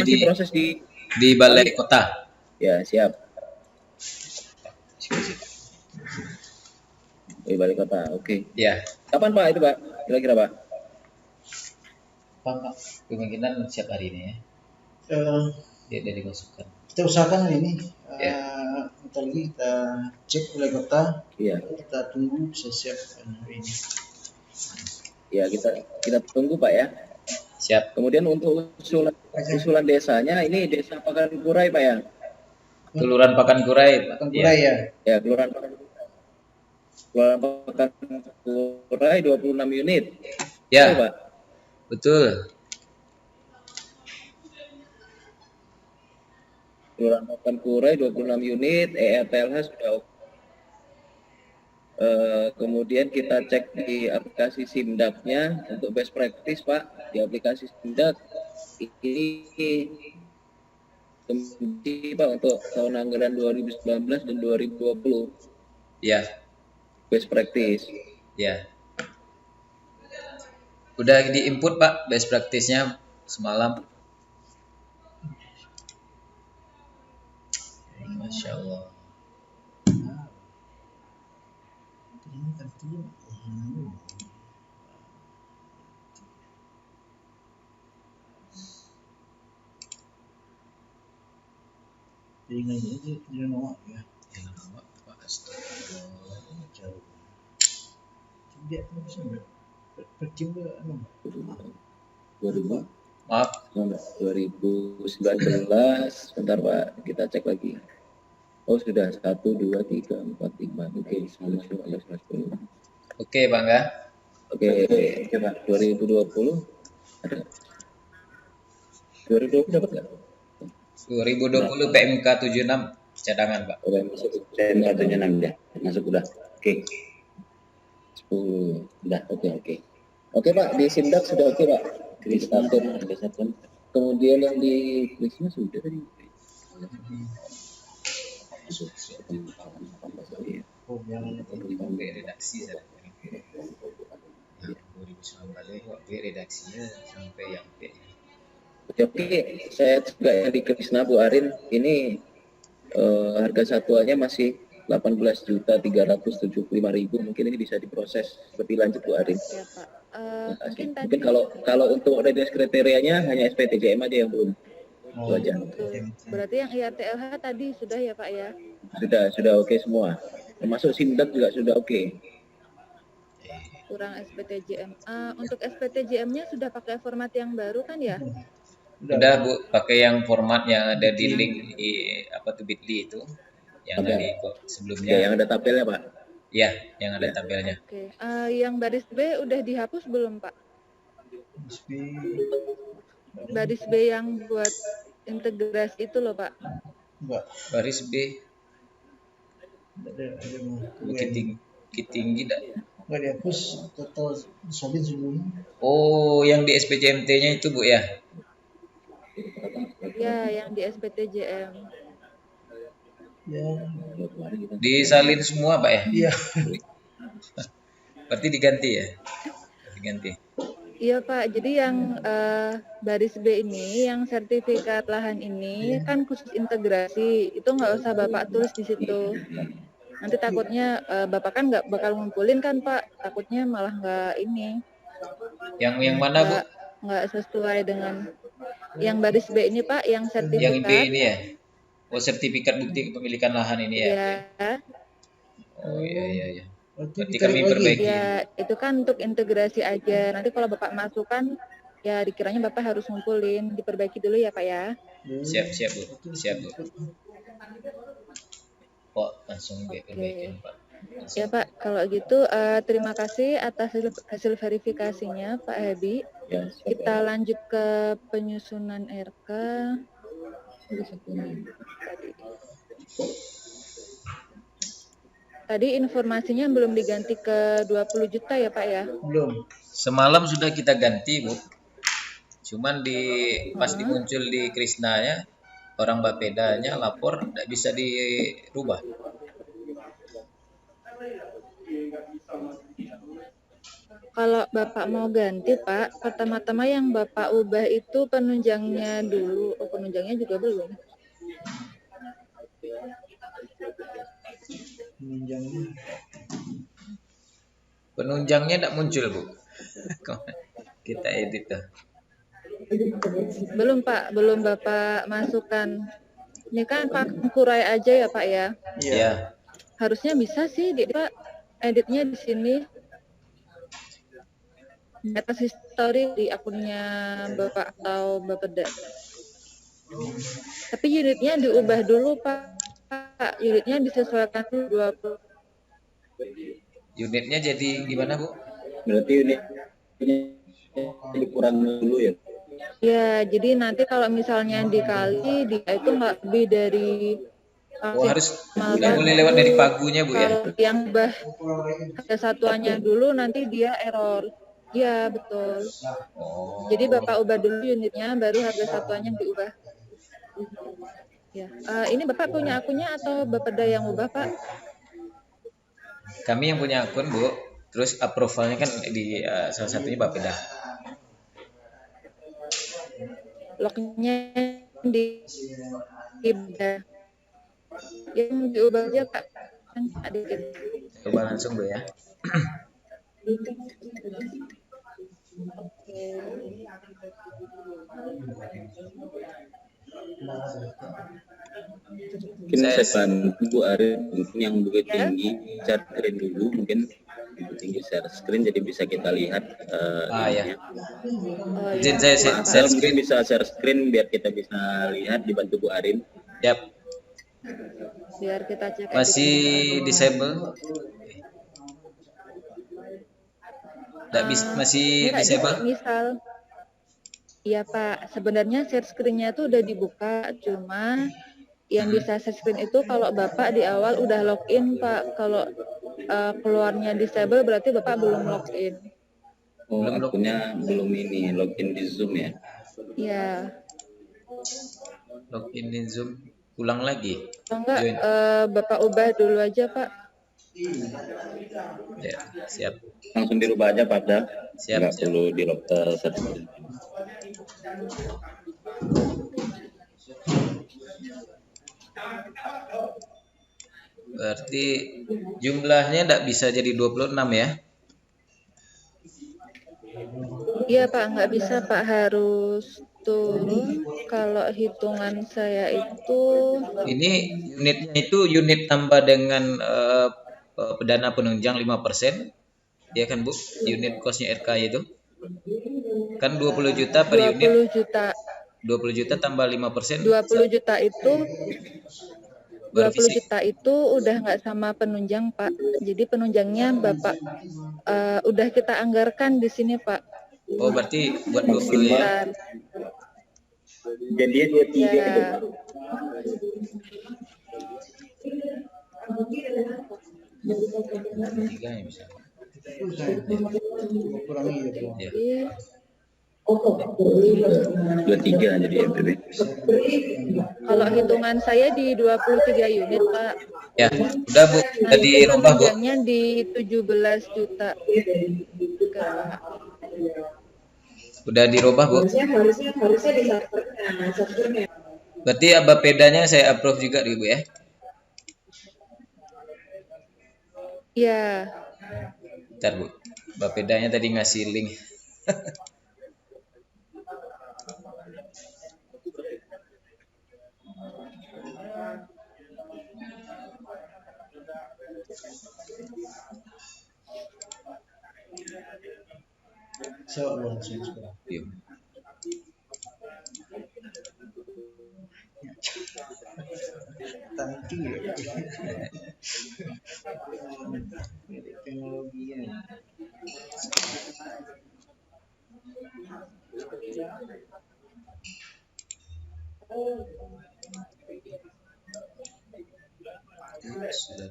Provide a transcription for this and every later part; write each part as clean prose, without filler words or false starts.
masih di proses di balai kota. Ya, siap. Di balai kota. Oke. Ya, Kapan Pak itu Pak? Kira-kira Pak? Pak, kemungkinan siap hari ini ya. Dia udah dimasukkan. Kita usahakan ini Ya. bentar lagi kita cek oleh kota. Iya. Kita tunggu bisa siap hari ini. Ya, kita tunggu Pak ya. Siap. Kemudian untuk usulan desanya ini Desa Pakankurai Pak ya. Kelurahan Pakankurai. Pakankurai ya. Ya, Kelurahan Pakankurai 26 unit. Ya. Betul, Pak. Betul. Kelurahan Pakankurai 26 unit, ERTLH sudah oke. Kemudian kita cek di aplikasi Simdak-nya untuk best practice Pak, di aplikasi Simdak ini Pak untuk tahun anggaran 2019 dan 2020. Ya. Best practice. Ya. Udah di-input Pak best practice-nya semalam. Masya Allah. Tinggal aja dia nolak ya. Yang nama Pak Astagfirullah. Jauh. Dia pun bisa berjumlah 2000. Maaf. 2019. Sebentar Pak, kita cek lagi. Oh sudah 1, 2, 3, 4, 5. Oke, 19. Oke Bangga. Oke Pak. 2020 ada. 2020 dapat nggak? 2020 PMK 76 cadangan Pak. Oke, masuk PMK 76 ya. Masuk udah. Oke. 10. Udah, oke. Oke Pak, di Simdak sudah oke Pak. Kristatur. Kemudian yang di Krisma sudah tadi. Oh, yang redaksi saya. 2019 redaksinya sampai yang P. Oke, saya juga yang di Krisna Bu Arin ini harga satuannya masih 18.375.000. Mungkin ini bisa diproses lebih lanjut Bu Arin. Ya Pak. Mungkin kalau untuk readiness kriterianya hanya SPTJM aja yang belum. Itu aja. Berarti yang IRTLH tadi sudah ya Pak ya? Sudah oke semua. Termasuk Simdak juga sudah oke. Kurang SPTJM. Untuk SPTJM-nya sudah pakai format yang baru kan ya? Udah Bu, pakai yang format yang ada di link di bit.ly itu. Yang dari sebelumnya. Ya, yang ada tabelnya Pak. Iya, yang ada tabelnya. Oke. Yang baris B udah dihapus belum Pak? Baris B yang buat integrasi itu loh Pak. enggak. Baris B. Bukit tinggi dah. Enggak dihapus total solid sebelumnya. Oh, yang di SPJMT-nya itu Bu ya? Ya, yang di SPTJM. Ya. Disalin semua Pak ya? Iya. Berarti diganti ya? Diganti. Iya Pak, jadi yang baris B ini, yang sertifikat lahan ini kan khusus integrasi, itu nggak usah Bapak tulis di situ. Nanti takutnya Bapak kan nggak bakal ngumpulin kan Pak, takutnya malah nggak ini. Yang mana Bu? Nggak sesuai dengan yang baris B ini Pak, yang sertifikat. Yang B ini ya? Oh, sertifikat bukti kepemilikan lahan ini ya? Iya. Oh iya. Berarti Ditarik kami lagi. perbaiki. Ya, itu kan untuk integrasi aja. Nanti kalau Bapak masukkan, ya dikiranya Bapak harus ngumpulin. Diperbaiki dulu ya Pak ya. Siap Bu. Kok langsung diperbaikin Pak. Ya Pak, kalau gitu terima kasih atas hasil verifikasinya Pak Hebi. Ya, Kita lanjut ke penyusunan RK. Tadi informasinya belum diganti ke 20 juta ya Pak ya? Belum. Semalam sudah kita ganti Bu. Cuman pas dimuncul di Krisnanya, orang Bapedanya lapor tidak bisa dirubah. Kalau Bapak mau ganti, Pak, pertama-tama yang Bapak ubah itu penunjangnya dulu. Oh, penunjangnya juga belum. Penunjangnya. Penunjangnya tidak muncul, Bu. Kita edit tuh. Belum, Pak. Belum Bapak masukkan. Ini kan Pak kurai aja ya, Pak ya. Ya. Harusnya bisa sih, Pak. Editnya di sini. Di atas history di akunnya Bapak atau Bapeda. Tapi unitnya diubah dulu, Pak. Unitnya disesuaikan dulu 20. Unitnya jadi gimana, Bu? Berarti unitnya dikurang dulu ya. Ya, jadi nanti kalau misalnya dikali, dia itu nggak lebih dari Oh, harus udah mulai lewat dari pagunya, Bu ya? Kalau yang ubah harga satuannya dulu, nanti dia error. Iya, betul. Oh. Jadi Bapak ubah dulu unitnya, baru harga satuannya diubah. Ya, ini Bapak punya akunnya atau Bapeda yang ubah, Pak? Kami yang punya akun, Bu. Terus approval-nya kan di salah satunya Bapeda. Lognya di yang diubah aja, Pak. Kan dikit. Coba langsung, Bu ya. Mungkin saya bantu Bu Arif, mungkin yang bukit tinggi share screen dulu, mungkin bukit tinggi share screen jadi bisa kita lihat. Ya. Oh, Izin ya. saya Pak share Al mungkin screen. bisa share screen biar kita bisa lihat, dibantu Bu Arin. Yap. Biar kita cek. Masih disable. Nggak bisa, masih disable. Misal, iya Pak, sebenarnya share screen-nya tuh udah dibuka, cuma yang bisa share screen itu kalau Bapak di awal udah login, Pak. Kalau keluarnya disable berarti Bapak belum login. Oh, akunnya belum ini login di Zoom ya? Iya. Login di Zoom, ulang lagi. Kalau enggak, Bapak ubah dulu aja, Pak. Ya, siap. Langsung dirubah aja Pak Abda. Siap, Nggak siap. perlu di share screen. Berarti jumlahnya tidak bisa jadi 26 ya? Iya Pak, nggak bisa Pak, harus turun. Kalau hitungan saya itu Ini unitnya itu unit tambah dengan dana penunjang 5%. Ya kan Bu? Unit costnya RK itu. Kan 20 juta per 20 unit. juta. 20 juta tambah 5%. 20 juta itu Baru 20 fisik. juta itu udah nggak sama penunjang Pak. Jadi penunjangnya Bapak udah kita anggarkan di sini Pak. Oh, berarti buat 20 ya. Jadinya 23 Ya. itu Pak. Tiga ya bisa. Kurangi ya, Bu. Ya. Jadi 23 jadi ya BB. kalau hitungan saya di 23 unit Pak. Ya, udah Bu, udah Nanti dirubah Bu. penunjangnya di 17 juta. Udah dirubah Bu. harusnya disatukan. Berarti Bapedanya saya approve juga Bu ya. Iya. Bentar Bu. Bapedanya tadi ngasih link. Saya langsung sekarang. Yuk. Tangki ya. Teknologi ya. Sudah.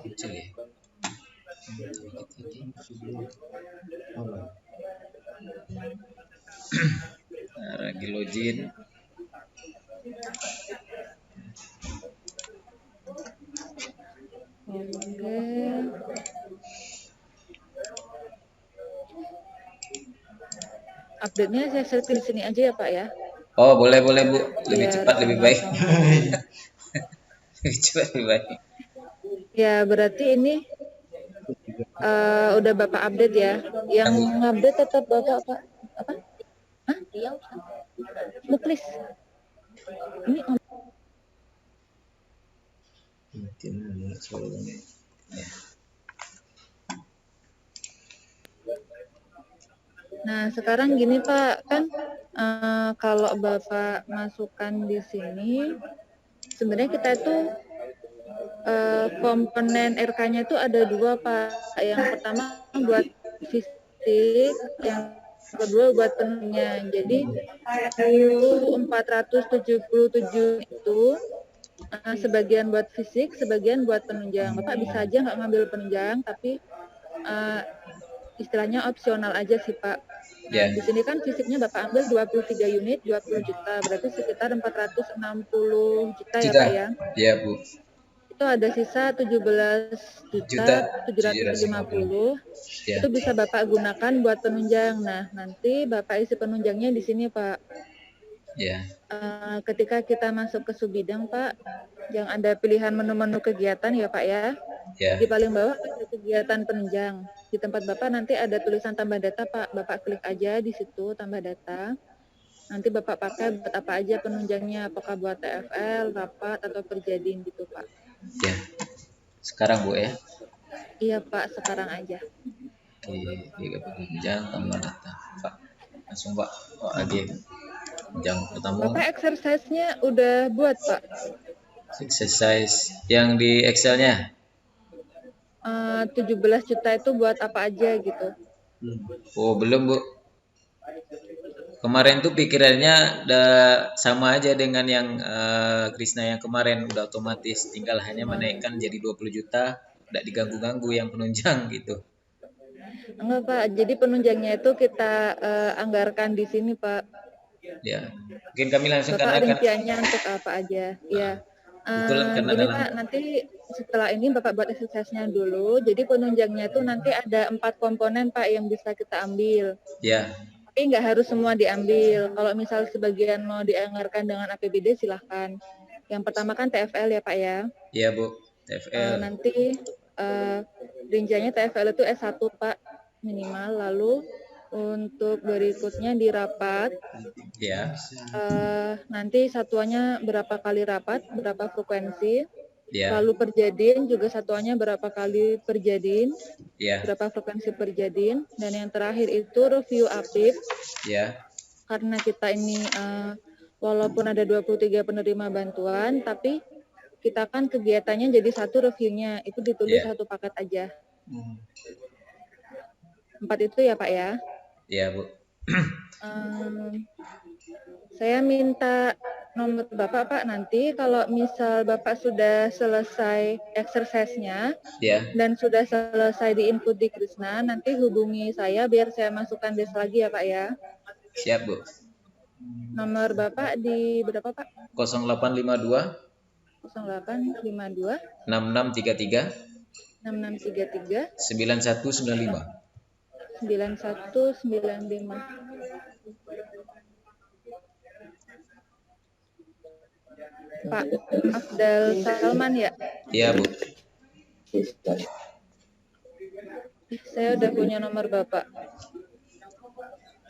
Kecil ya. Nah, lagi login. update-nya saya share di sini aja ya Pak ya. Oh, boleh Bu. Lebih Biar cepat lebih baik. sama-sama. Lebih cepat lebih baik. Ya berarti ini udah Bapak update ya. Yang update tetap Bapak apa? Hah? Muklis. Ini Nah, sekarang gini Pak, kan kalau Bapak masukkan di sini, sebenarnya kita itu komponen RK-nya itu ada 2 Pak. Yang pertama buat fisik, yang kedua buat penunjang. Jadi itu 477 itu sebagian buat fisik, sebagian buat penunjang. Bapak bisa aja nggak ngambil penunjang, tapi istilahnya opsional aja sih Pak. Nah, Ya. di sini kan fisiknya Bapak ambil 23 unit, 20 juta, berarti sekitar 460 juta ya Pak ya. Ya Bu. Itu ada sisa 17 juta 750. Ya. Itu bisa Bapak gunakan buat penunjang. Nah, nanti Bapak isi penunjangnya di sini Pak. Ya. Ketika kita masuk ke subbidang Pak, yang ada pilihan menu-menu kegiatan ya Pak ya. Ya. Di paling bawah ada kegiatan penunjang. Di tempat Bapak nanti ada tulisan tambah data Pak. Bapak klik aja di situ tambah data. Nanti Bapak pakai buat apa aja penunjangnya, apakah buat TFL, rapat atau perjadin gitu Pak. Ya. Sekarang Bu ya. Iya Pak, sekarang aja. Tiga penunjang tambah data. Pak. Langsung Pak. Oh, lagi. Penunjang pertama. Bapak exercise-nya udah buat Pak? Exercise yang di Excel-nya. 17 juta itu buat apa aja gitu. Oh, belum Bu. Kemarin tuh pikirannya sama aja dengan yang Krisna yang kemarin, udah otomatis tinggal hanya menaikkan jadi 20 juta, tidak diganggu-ganggu yang penunjang gitu. Enggak Pak, jadi penunjangnya itu kita anggarkan di sini Pak. Ya, mungkin kami langsung Bapak karena kan rinciannya untuk apa aja. Ya. betul karena Gini dalam Pak, nanti setelah ini Bapak buat exercise-nya dulu. Jadi penunjangnya itu nanti ada 4 komponen Pak yang bisa kita ambil. ya, Tapi nggak harus semua diambil. Kalau misal sebagian mau dianggarkan dengan APBD silahkan. Yang pertama kan TFL ya Pak ya. ya Bu, TFL. Nanti rinciannya TFL itu S1 Pak minimal. Lalu untuk berikutnya di rapat, Ya, nanti satuannya berapa kali rapat, berapa frekuensi. ya, Lalu perjadin juga satuannya berapa kali perjadin, ya, berapa frekuensi perjadin. Dan yang terakhir itu review apip. ya, Karena kita ini walaupun ada 23 penerima bantuan, tapi kita kan kegiatannya jadi satu reviewnya, itu ditulis Ya. satu paket aja. 4 itu ya Pak ya. ya Bu. Saya minta nomor Bapak Pak, nanti kalau misal Bapak sudah selesai exercise-nya Ya, dan sudah selesai di input di Krisna, nanti hubungi saya biar saya masukkan des lagi ya Pak ya. siap Bu. Nomor Bapak di berapa Pak? 0852 0852 6633 6633 9195. 9195. Pak Afdal Salman ya? Iya Bu. Saya udah punya nomor Bapak.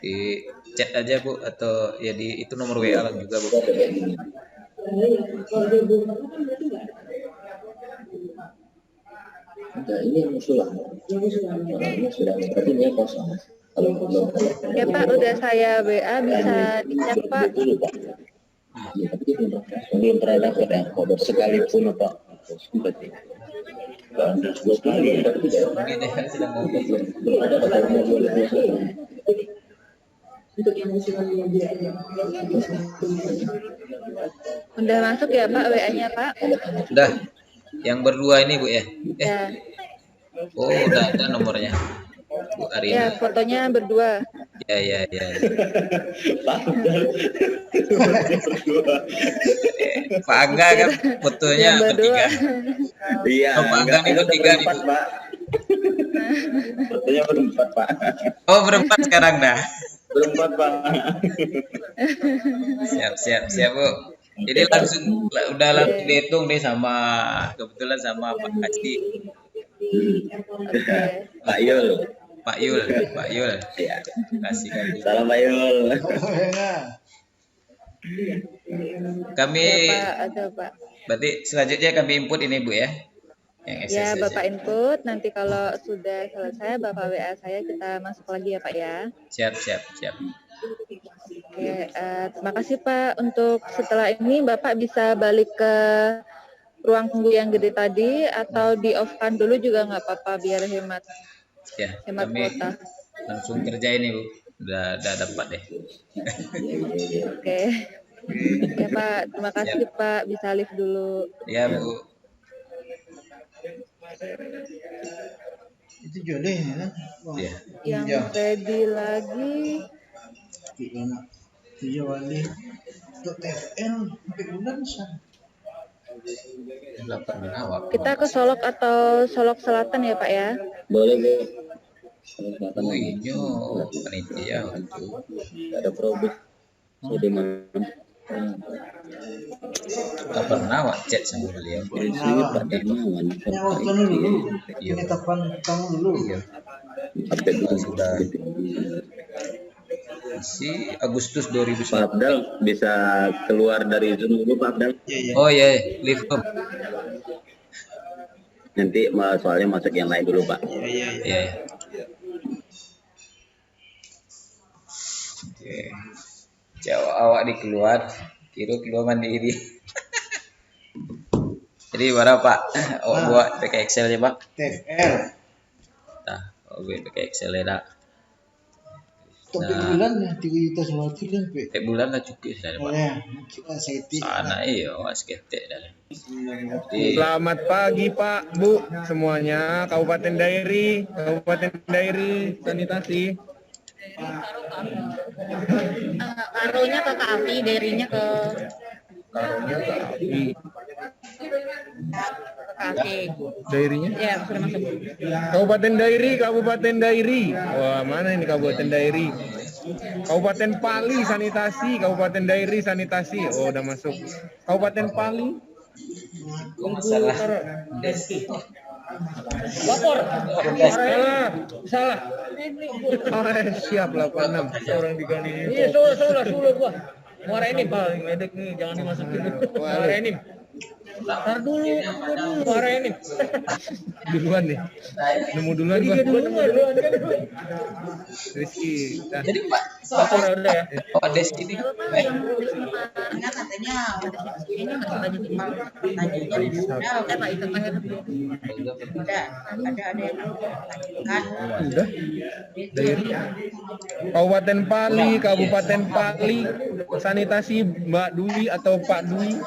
Di chat aja Bu, atau ya di itu nomor WA lah juga Bu. Nah, ini yang usulan. Ini sudah berarti dia kosong. Kalau belum Ya Pak, udah saya WA, bisa dicek Pak. dulu Pak. Ya, tapi belum pernah dapat yang kodok sekalipun Pak. Berarti. Ada sekali ya. Mungkin ya sedang ngomong. Belum ada kata yang boleh masuk. Untuk yang usulan mobil aja. Udah masuk ya Pak WA-nya Pak? Udah. Yang berdua ini Bu ya. Ya. Oh, udah ada nomornya. Bu Ya, Arina. fotonya berdua. Ya. Pak Angga kan fotonya Yang berdua. bertiga. Iya. Oh, Pak Angga nih bertiga nih Bu. Pak. Fotonya berempat Pak. Oh, berempat sekarang dah. berempat Pak. Siap Bu. Jadi udah langsung dihitung nih sama kebetulan sama Pak Haji, Oke. Pak Yul. Pak Yul. Ya. Kasih kami. Salam Pak Yul. Kami Ya, Pak, ada Pak. berarti selanjutnya kami input ini Bu ya. Yang Ya, SSS. Bapak input. Nanti kalau sudah selesai, Bapak WA saya, kita masuk lagi ya, Pak ya. Siap. Oke, terima kasih Pak. Untuk setelah ini Bapak bisa balik ke ruang tunggu yang gede tadi atau di off-kan dulu juga nggak apa-apa biar hemat Ya, kami kuota. langsung kerja ini Bu. Udah dapat deh. Oke. Ya Pak, terima kasih Pak. Bisa live dulu. Ya Bu. Itu jodoh ya kan? Wah, Ya. Yang iya. ready lagi. Enak. Tujuh kali. Untuk TFL sampai bulan sah. 8 awak. Kita ke Solok atau Solok Selatan ya Pak ya? Boleh Bu. Selatan Oh lagi. ini panitia itu. Nggak ada problem. Jadi mana? 8 awak chat sama beliau. Di sini Pak Darmawan. Yang waktu dulu. Iya. Penetapan kamu dulu. Update dulu. Sudah. Si Agustus Pak 2009. Abdal bisa keluar dari Zoom dulu Pak Abdal. Iya, iya. Oh ya, live home. Nanti soalnya masuk yang lain dulu Pak. Iya, iya. Ya. Oke. Jawab awak dikeluar, kira keluar mandiri. Jadi berapa Pak? Awak buat pakai Excel aja Pak. TFL. Nah, awak buat pakai Excel ya tak. Topik bulan ya 3 juta sesuatu kan Pak. Tiap bulan lah cukup sudah Pak. Ya, kita safety. Sana iya, awak seketek dah. Jadi Selamat pagi Pak, Bu, semuanya. Kabupaten Dairi, sanitasi. Karunya ke Kavi, derinya ke Karunya ke Api. Kavi. Dairinya? Ya, sudah masuk. Kabupaten Dairi. Wah, mana ini Kabupaten Dairi? Kabupaten Pali, sanitasi. Kabupaten Dairi, sanitasi. Oh, udah masuk. Kabupaten Pali. masalah Lapor. Salah. Oh, siap 86. Orang diganti. Iya, sudah gua. Muara ini paling ledek nih, jangan dimasukin. Muara ini. Tar dulu. Muara ini. Duluan nih. Nemu duluan gua. Duluan kan. Rizky. Dah. jadi Pak Udah ya. Pak Des ini Enggak katanya ini nggak suka jadi tanya Pak itu tanya ada yang kan Udah. Dari Kabupaten Pali, sanitasi Mbak Dwi atau Pak Dwi.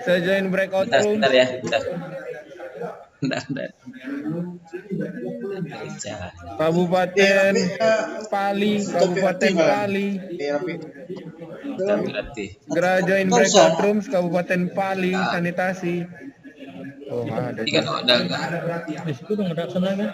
Saya join breakout room. bentar ya bentar. Kabupaten Pali. Berarti Segera join breakout rooms Kabupaten Pali, sanitasi. Oh, ada. tiga ada enggak? Di situ dong ada sana kan?